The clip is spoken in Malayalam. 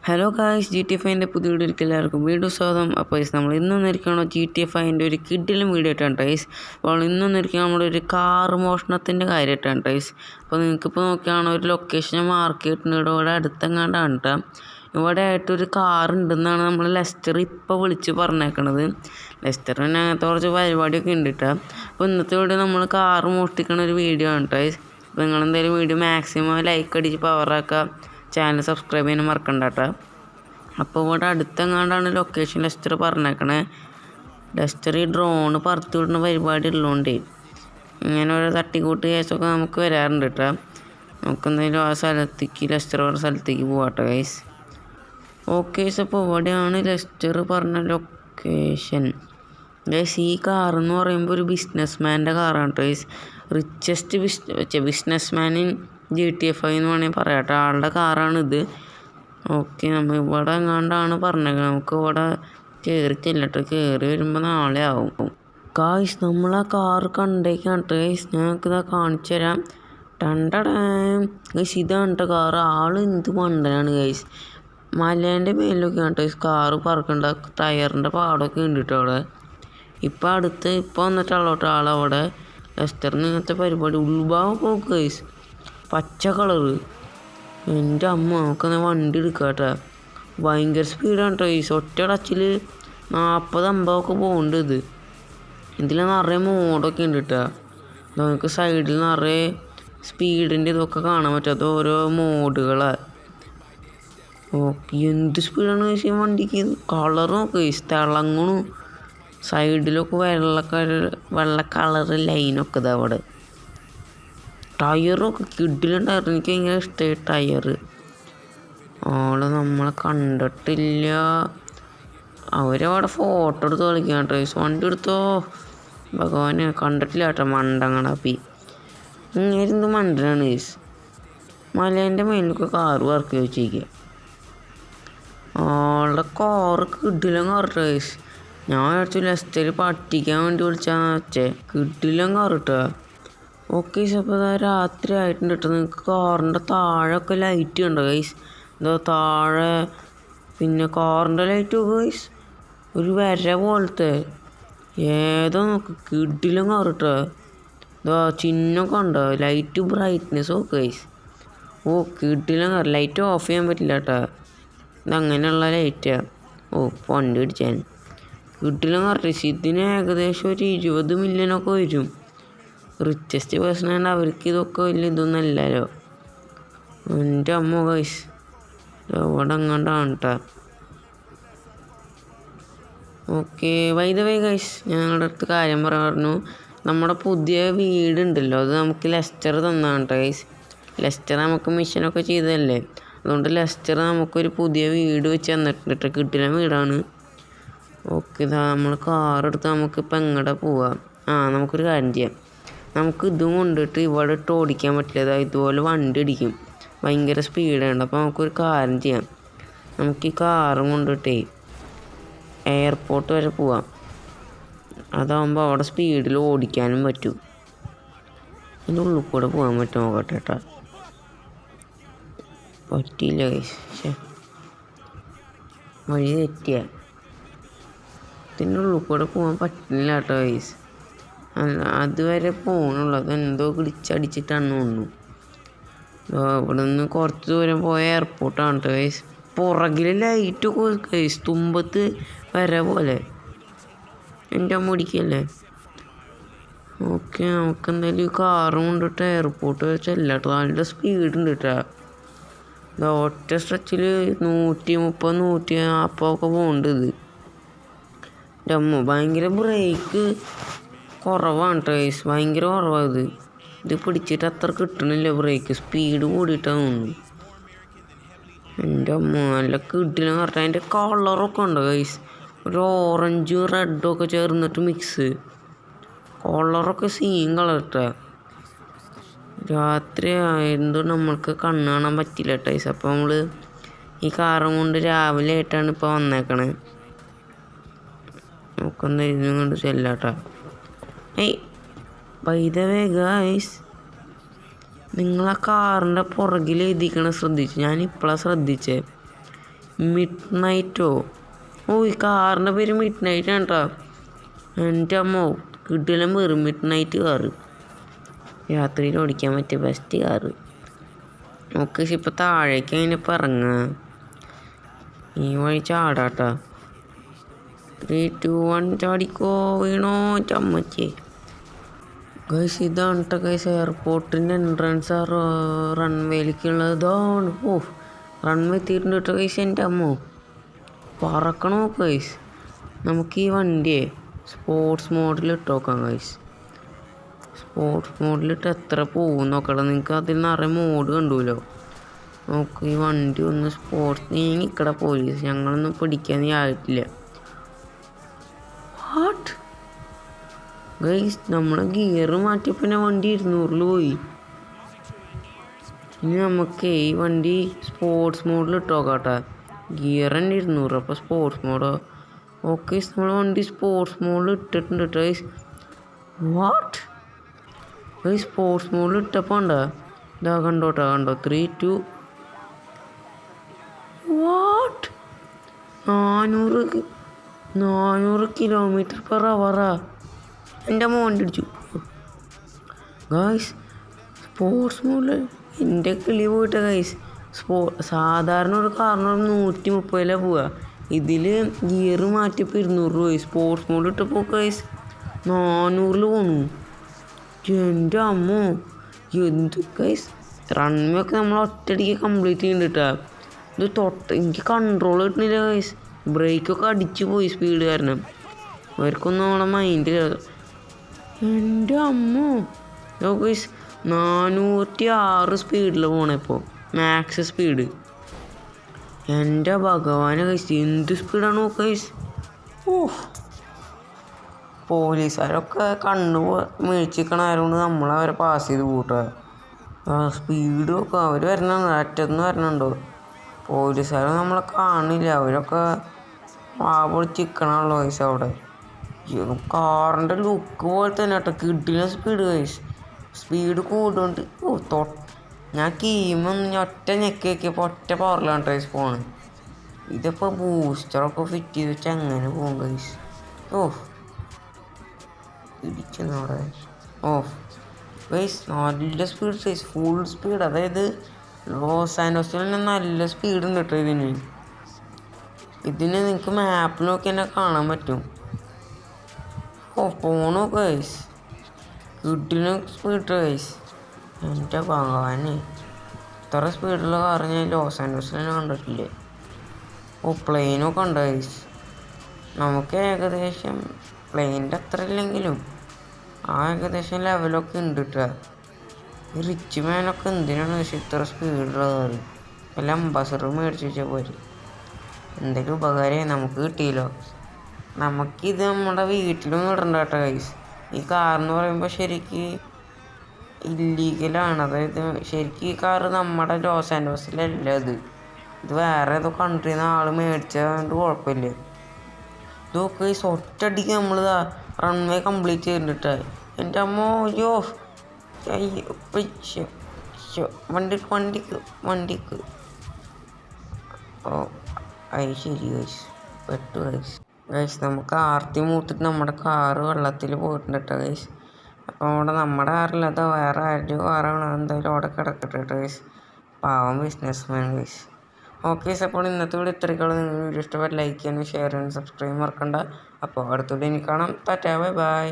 ഹലോ ഗായ്സ്, GTA 5 പുതിയ വീഡിയോയിലേക്ക് എല്ലാവർക്കും വീഡിയോ സ്വാഗതം. അപ്പോൾ നമ്മൾ ഇന്നൊന്നിരിക്കണോ GTA 5 ഒരു കിഡിലും വീഡിയോ ആയിട്ടാണ് ഗൈസ്. അപ്പോൾ ഇന്നൊന്നിരിക്കണം നമ്മളൊരു കാർ മോഷണത്തിൻ്റെ കാര്യമായിട്ടാണ് ഗൈസ്. അപ്പോൾ നിങ്ങൾക്കിപ്പോൾ നോക്കിയാണ് ഒരു ലൊക്കേഷൻ മാർക്ക് ചെയ്തിട്ടുണ്ട്. ഇവിടെ അടുത്തെങ്ങാണ്ടാണ് കേട്ടോ. ഇവിടെ ആയിട്ടൊരു കാർ ഉണ്ടെന്നാണ് നമ്മൾ ലെസ്റ്റർ ഇപ്പോൾ വിളിച്ച് പറഞ്ഞേക്കണത്. ലെസ്റ്ററിന് അങ്ങനത്തെ കുറച്ച് പരിപാടിയൊക്കെ ഉണ്ട് കേട്ടോ. അപ്പോൾ ഇന്നത്തെ വീഡിയോ നമ്മൾ കാർ മോഷ്ടിക്കണ ഒരു വീഡിയോ ആണ് ഗൈസ്. അപ്പോൾ നിങ്ങളെന്തായാലും വീഡിയോ മാക്സിമം ലൈക്ക് അടിച്ച് പവറാക്കുക, ചാനൽ സബ്സ്ക്രൈബ് ചെയ്യാൻ മറക്കണ്ട കേട്ടോ. അപ്പോൾ ഇവിടെ അടുത്തെങ്ങാണ്ടാണ് ലൊക്കേഷൻ ലെസ്റ്റർ പറഞ്ഞേക്കണേ. ലെസ്റ്റർ ഈ ഡ്രോണ് പറത്തി വിടുന്ന പരിപാടി ഉള്ളതുകൊണ്ട് ഇങ്ങനെ ഒരു തട്ടിക്കൂട്ട് കേസൊക്കെ നമുക്ക് വരാറുണ്ട് കേട്ടോ. നമുക്കെന്തായാലും ആ സ്ഥലത്തേക്ക് ലെസ്റ്റർ പറഞ്ഞ സ്ഥലത്തേക്ക് പോവാട്ടോ ഗൈസ്. ഓക്കെ ഗൈസ്, അപ്പോൾ ഇവിടെയാണ് ലെസ്റ്റർ പറഞ്ഞ ലൊക്കേഷൻ ഗൈസ്. ഈ കാറെന്ന് പറയുമ്പോൾ ഒരു ബിസിനസ്മാൻ്റെ കാറാണ് guys. Richest businessman in GTA 5 എന്ന് വേണമെങ്കിൽ പറയാം കേട്ടോ. ആളുടെ കാറാണിത്. ഓക്കെ, നമ്മൾ ഇവിടെ എങ്ങാണ്ടാണ് പറഞ്ഞേക്കുന്നത്. നമുക്ക് ഇവിടെ കയറി ചെല്ലട്ടെ. കയറി വരുമ്പോൾ നാളെ ആവും ഗായ്സ്. നമ്മൾ ആ കാറ് കണ്ടേക്കാണ് ഗൈസ്. ഞങ്ങൾക്കിതാ കാണിച്ചു തരാം. ഗൈസ്, ഇതാണ് കേട്ടോ കാറ്. ആൾ എന്ത് മണ്ടനാണ് ഗൈസ്. മലേൻ്റെ മേലിലൊക്കെയാണ് ഗൈസ് കാറ് പറക്കേണ്ട. ടയറിൻ്റെ പാടൊക്കെ ഉണ്ട് കേട്ടോ അവിടെ. ഇപ്പോൾ വന്നിട്ടുള്ള കേട്ടോ ആളവിടെ. ലെസ്റ്ററിന് ഇങ്ങനത്തെ പരിപാടി ഉൾഭാഗം പോക്ക് ഗൈസ്. പച്ച കളറ്. എൻ്റെ അമ്മ, നമുക്കെന്നാൽ വണ്ടി എടുക്കാം കേട്ടോ. ഭയങ്കര സ്പീഡാണ് കേട്ടോ ഗൈസ്. ഒറ്റ ടച്ചിൽ 40-50 പോകുന്നുണ്ട് ഇത്. ഇതിൽ നിറയെ മോഡൊക്കെ ഉണ്ട് കേട്ടോ. നമുക്ക് സൈഡിൽ നിറയെ സ്പീഡിൻ്റെ ഇതൊക്കെ കാണാൻ പറ്റാത്ത ഓരോ മോഡുകളാണ്. ഓക്കെ, എന്ത് സ്പീഡാണ് ഗൈസ് ഈ വണ്ടിക്ക്. കളർ നോക്ക് ഗൈസ്, തിളങ്ങണു. സൈഡിലൊക്കെ വെള്ള കളറ് ലൈനൊക്കെ ഇതാ അവിടെ. ടയറൊക്കെ കിഡിലുണ്ടായിരുന്നു. എനിക്ക് ഭയങ്കര ഇഷ്ടമായി ടയറ്. ആള് നമ്മളെ കണ്ടിട്ടില്ല. അവരവിടെ ഫോട്ടോ എടുത്ത് കളിക്കാൻ കേട്ടോ. വണ്ടി എടുത്തോ ഭഗവാനെ, കണ്ടിട്ടില്ല കേട്ടോ മണ്ടങ്ങളപ്പി. ഇങ്ങനെന്ത് മണ്ടനാണ് ഗൈസ്. മലേൻ്റെ മേലിലൊക്കെ കാറ് വർക്ക് വെച്ചിരിക്കുക. ആളുടെ കാറ് കിഡിലും കാറിട്ടോ ഗൈസ്. ഞാൻ വിചാരിച്ചു ലെസ്റ്റർ പട്ടിക്കാൻ വേണ്ടി വിളിച്ചാന്ന് വെച്ചേ. കിഡിലും കാറിട്ടോ. ഓക്കെ ഗൈസ്, അപ്പോൾ രാത്രി ആയിട്ടുണ്ട് കേട്ടോ. നിങ്ങൾക്ക് കാറിൻ്റെ താഴെയൊക്കെ ലൈറ്റ് ഉണ്ടോ ഗൈസ്? എന്താ താഴെ പിന്നെ കാറിൻ്റെ ലൈറ്റ് നോക്കുക ഗൈസ്. ഒരു വര പോലത്തെ ഏതോ നോക്ക്. കിഡിലും കാർ കേട്ടോ. എന്താ ചിഹ്നമൊക്കെ ഉണ്ടോ? ലൈറ്റ് ബ്രൈറ്റ്നെസ് നോക്ക് ഗൈസ്. ഓ, കിഡിലും കാർ. ലൈറ്റ് ഓഫ് ചെയ്യാൻ പറ്റില്ല കേട്ടോ. ഇതങ്ങനെയുള്ള ലൈറ്റാണ്. ഓ, വണ്ടി പിടിച്ചാൻ കിഡിലും കാർ. ഇതിന് ഏകദേശം ഒരു 20 മില്യണൊക്കെ വരും. റിച്ചസ്റ്റ് പേഴ്സൺ ആണ്. അവർക്ക് ഇതൊക്കെ വലിയ ഇതൊന്നും അല്ലല്ലോ. എൻ്റെ അമ്മ ഗൈസ്, ഇവിടെ എങ്ങാണ്ടാണ് കേട്ടോ. Okay, by the way guys, ഞങ്ങളുടെ അടുത്ത് കാര്യം പറഞ്ഞു. നമ്മുടെ പുതിയ വീടുണ്ടല്ലോ, അത് നമുക്ക് ലെസ്റ്റർ തന്നതാണ് കേട്ടോ ഗൈസ്. ലെസ്റ്റർ നമുക്ക് മിഷനൊക്കെ ചെയ്തതല്ലേ. അതുകൊണ്ട് ലെസ്റ്റർ നമുക്കൊരു പുതിയ വീട് വെച്ച് തന്നിട്ടുണ്ട് കേട്ടോ. കിട്ടിയ വീടാണ്. ഓക്കെ, ഇതാ നമ്മൾ കാറെടുത്ത് നമുക്കിപ്പോൾ എങ്ങോട്ടാ പോവാം. നമുക്കൊരു കാര്യം ചെയ്യാം. നമുക്ക് ഇതും കൊണ്ടിട്ട് ഇവിടെ ഇട്ട് ഓടിക്കാൻ പറ്റില്ല. ഇതുപോലെ വണ്ടി ഇടിക്കും. ഭയങ്കര സ്പീഡുണ്ട്. അപ്പോൾ നമുക്കൊരു കാര്യം ചെയ്യാം. നമുക്ക് ഈ കാറും കൊണ്ടിട്ടേ എയർപോർട്ട് വരെ പോവാം. അതാകുമ്പോൾ അവിടെ സ്പീഡിൽ ഓടിക്കാനും പറ്റും. അതിൻ്റെ ഉള്ളിൽ കൂടെ പോകാൻ പറ്റും. നോക്കട്ടെ കേട്ടോ. പറ്റിയില്ല ഗൈസ്, വഴി തെറ്റിയ. ഇതിൻ്റെ ഉള്ളിൽ കൂടെ പോകാൻ പറ്റില്ല കേട്ടോ ഗൈസ്. അതുവരെ പോകണുള്ളത് എന്തോ ഗ്ലിച്ചടിച്ചിട്ടാണ് തോന്നുന്നു. ഇവിടെ നിന്ന് കുറച്ച് ദൂരം പോയ എയർപോർട്ടാണ് കേട്ടോ ഗൈസ്. പുറകിൽ ലൈറ്റ് ഗൈസ്, തുമ്പത്ത് വര പോലെ. എൻ്റെ മുടിക്കല്ലേ. ഓക്കെ, നമുക്ക് എന്തായാലും ഈ കാറും കൊണ്ടിട്ട് എയർപോർട്ട് വെച്ചല്ല കേട്ടോ. നല്ല സ്പീഡ് ഉണ്ട് കേട്ടോ. ഒറ്റ സ്ട്രെച്ചിൽ 130-140 ഒക്കെ പോകുന്നുണ്ട് ഇത്. എൻ്റെ അമ്മ, ഭയങ്കര ബ്രേക്ക് കുറവാണ് കേട്ടോ ഗൈസ്. ഭയങ്കര കുറവാണ് ഇത് പിടിച്ചിട്ട് അത്ര കിട്ടണില്ല. ബ്രേക്ക് സ്പീഡ് കൂടിയിട്ടാണ് തോന്നുന്നു. എൻ്റെ അമ്മ, നല്ല കിട്ടില്ല കറക്റ്റ്. അതിൻ്റെ കളറൊക്കെ ഉണ്ടോ ഗൈസ്? ഒരു ഓറഞ്ചും റെഡും ഒക്കെ ചേർന്നിട്ട് മിക്സ്. കളറൊക്കെ സീൻ കളർ കേട്ടോ. രാത്രി ആയതുകൊണ്ട് നമ്മൾക്ക് കണ്ണ് കാണാൻ പറ്റില്ല കേട്ടോ ഗൈസ്. അപ്പോൾ നമ്മൾ ഈ കാറും കൊണ്ട് രാവിലെ ആയിട്ടാണ് ഇപ്പോൾ വന്നേക്കണേ. നമുക്കൊന്ന് ഇതിനും കൊണ്ട് ചെല്ലാട്ടോ. ബൈ ദ വേ ഗൈസ്, നിങ്ങൾ ആ കാറിൻ്റെ പുറകിൽ എഴുതിക്കണ ശ്രദ്ധിച്ചു. ഞാനിപ്പോഴാണ് ശ്രദ്ധിച്ചത്. മിഡ് നൈറ്റോ? ഓ ഈ കാറിൻ്റെ പേര് മിഡ് നൈറ്റ് ആണ് കേട്ടോ. എൻ്റെ അമ്മോ കിടിലം കയറും മിഡ് നൈറ്റ് കാറ്. രാത്രിയിൽ ഓടിക്കാൻ പറ്റിയ ബെസ്റ്റ് കാറ്. നമുക്ക് ഇപ്പോൾ താഴേക്ക് അങ്ങനെ ഇപ്പം ഇറങ്ങുക. ഈ വഴി ചാടാട്ടാ. 3, 2, 1 ചാടിക്കോ വീണോ ചമ്മച്ചേ. ഗൈസ് ഇതാണ് കേട്ടോ ഗൈസ് എയർപോർട്ടിൻ്റെ എൻട്രൻസ് റൺവേയിലേക്കുള്ളത്. ഇതാണ്. ഓ റൺവേ എത്തിയിട്ടുണ്ട് കേട്ടോ ഗൈസ്. എൻ്റെ അമ്മോ പറക്കണോ ഗൈസ്. നമുക്ക് ഈ വണ്ടിയെ സ്പോർട്സ് മോഡിൽ ഇട്ട് നോക്കാം ഗൈസ്. സ്പോർട്സ് മോഡിലിട്ട് എത്ര പോകും നോക്കണം. നിങ്ങൾക്ക് അതിൽ നിറയെ മോഡ് കണ്ടുല്ലോ. നമുക്ക് ഈ വണ്ടി ഒന്ന് സ്പോർട്സ് നീങ്ങിക്കട പോലീസ് ഞങ്ങളൊന്നും പിടിക്കാൻ ആയിട്ടില്ല. വാട്ട് ഗൈസ് നമ്മളെ ഗിയർ മാറ്റിയപ്പോൾ വണ്ടി 200 പോയി. ഇനി നമുക്ക് ഈ വണ്ടി സ്പോർട്സ് മോഡിൽ ഇട്ട് നോക്കാട്ടെ. ഗിയർ തന്നെ 200 അപ്പോൾ സ്പോർട്സ് മോഡോ. ഓക്കെ നമ്മൾ വണ്ടി സ്പോർട്സ് മോഡിൽ ഇട്ടിട്ടുണ്ട് ഗൈസ്. വാട്ട് ഗൈസ് സ്പോർട്സ് മോഡിൽ ഇട്ടപ്പോൾ ഉണ്ടോ ഇതാ കണ്ടോട്ടാ കണ്ടോ. 3, 2 വാട്ട് 400 km/h. എൻ്റെ മോൻ്റെ അടിച്ചു ഗൈസ് സ്പോർട്സ് മോഡിൽ. എൻ്റെ കിളി പോയിട്ട് ഗൈസ്. സാധാരണ ഒരു കാറിന് 130 പോവുക. ഇതിൽ ഗിയർ മാറ്റിയപ്പോൾ 200 പോയി. സ്പോർട്സ് മോഡിൽ ഇട്ടപ്പോൾ ഗൈസ് 400 പോണു. എൻ്റെ അമ്മോ എന്ത് ഗൈസ്. റൺവേ ഒക്കെ നമ്മൾ ഒറ്റയടിക്ക് കംപ്ലീറ്റ് ചെയ്യുന്നുണ്ട് കേട്ടോ. ഇത് എനിക്ക് കൺട്രോൾ കിട്ടുന്നില്ല ഗൈസ്. ബ്രേക്കൊക്കെ അടിച്ചു പോയി സ്പീഡ് കാരണം. അവർക്കൊന്നും നമ്മളെ മൈൻഡ് കയറും. എൻ്റെ അമ്മോ ഗൈസ് 406 സ്പീഡിൽ പോണിപ്പോൾ മാക്സ് സ്പീഡ്. എൻ്റെ ഭഗവാനെ ഗൈസ് എന്ത് സ്പീഡാണ് ഗൈസ്. ഓഹ് പോലീസുകാരൊക്കെ കണ്ണു മേടിച്ചിരിക്കണായതുകൊണ്ട് നമ്മളവരെ പാസ് ചെയ്ത് കൂട്ടുക. സ്പീഡൊക്കെ അവർ വരണുണ്ട്. അറ്റത്തുനിന്ന് വരണുണ്ടോ പോലീസുകാർ നമ്മളെ കാണില്ല. അവരൊക്കെ പൊളിച്ചിരിക്കണമല്ലോ ഗൈസ് അവിടെ. കാറിൻ്റെ ലുക്ക് പോലെ തന്നെ കേട്ടോ കിടിലം സ്പീഡ് ഗൈസ്. സ്പീഡ് കൂടുകൊണ്ട് ഞാൻ കീമൊന്നും ഒറ്റ ഞെക്കി വയ്ക്കിയപ്പോൾ ഒറ്റ പവറിലാണ് ഗൈസ് പോണ്. ഇതിപ്പോൾ ബൂസ്റ്ററൊക്കെ ഫിറ്റ് ചെയ്ത് വെച്ചാൽ അങ്ങനെ പോകും ഗൈസ്. ഇടിച്ചെന്നവിടെ. ഗൈസ് നല്ല സ്പീഡ് ഗൈസ്. Full speed. അതായത് ലോസ് ആൻഡോസിൽ തന്നെ നല്ല സ്പീഡ് ഉണ്ട് കേട്ടോ ഇതിന് നിങ്ങൾക്ക് മാപ്പിൽ നോക്കി തന്നെ കാണാൻ പറ്റും. പോണു ഗൈസ് കിട്ടിന് സ്പീഡ് ഗൈസ്. എൻ്റെ ഭഗവാനെ ഇത്ര സ്പീഡുള്ള കാർ ഞാൻ ലോസ് ആൻഡോസിൽ തന്നെ കണ്ടിട്ടില്ലേ. പ്ലെയിനൊക്കെ ഉണ്ട് ഗൈസ്. നമുക്ക് ഏകദേശം പ്ലെയിനിൻ്റെ അത്ര ഇല്ലെങ്കിലും ഏകദേശം ലെവലൊക്കെ ഉണ്ട് കേട്ടോ. ഈ റിച്ച് മാനൊക്കെ എന്തിനാണ് പക്ഷേ ഇത്ര സ്പീഡുള്ള കാർ. വല്ല അംബാസഡർ മേടിച്ച് വെച്ചാൽ പോരെ. എന്തെങ്കിലും ഉപകാരമായി നമുക്ക് കിട്ടിയല്ലോ. നമുക്കിത് നമ്മുടെ വീട്ടിലൊന്നും ഇടണ്ട കേട്ടോ ഗൈസ്. ഈ കാറെന്ന് പറയുമ്പോൾ ശരിക്ക് ഇല്ലീഗലാണ്. അതായത് ശരിക്കും ഈ കാറ് നമ്മുടെ ലോസ് ആൻഡോസിലല്ല. ഇത് വേറെ ഏതോ കൺട്രിയിൽ നിന്ന് ആൾ മേടിച്ചതുകൊണ്ട് കുഴപ്പമില്ല. ഇതൊക്കെ ഗൈസ് ഒറ്റയടിക്ക് നമ്മളിതാ റൺവേ കംപ്ലീറ്റ് ചെയ്തിട്ട്. എൻ്റെ അമ്മോ അയ്യോ വണ്ടിക്ക് അത് ശരി ഗൈസ് പെട്ടു ഗൈസ്. നമുക്ക് ആർത്തി മൂത്തിട്ട് നമ്മുടെ കാറ് വെള്ളത്തിൽ പോയിട്ടുണ്ട് കേട്ടോ ഗൈസ്. അപ്പോൾ നമ്മുടെ കാറില്ലാത്ത വേറെ ആരുടെ കാറാണ് എന്തായാലും അവിടെ കിടക്കട്ടെ കേട്ടോ ഗൈസ്. പാവം ബിസിനസ്മാൻ ഗൈസ്. ഓക്കെ അപ്പോൾ ഇന്നത്തെ വീഡിയോ ഇത്രയ്ക്കുള്ള. നിങ്ങൾ വീഡിയോ ഇഷ്ടപ്പെട്ട് ലൈക്ക് ചെയ്യാനും ഷെയർ ചെയ്യാനും സബ്സ്ക്രൈബ് മറക്കണ്ട. അപ്പോൾ അടുത്ത വീഡിയോ ഇനി കാണാം. Tata bye bye.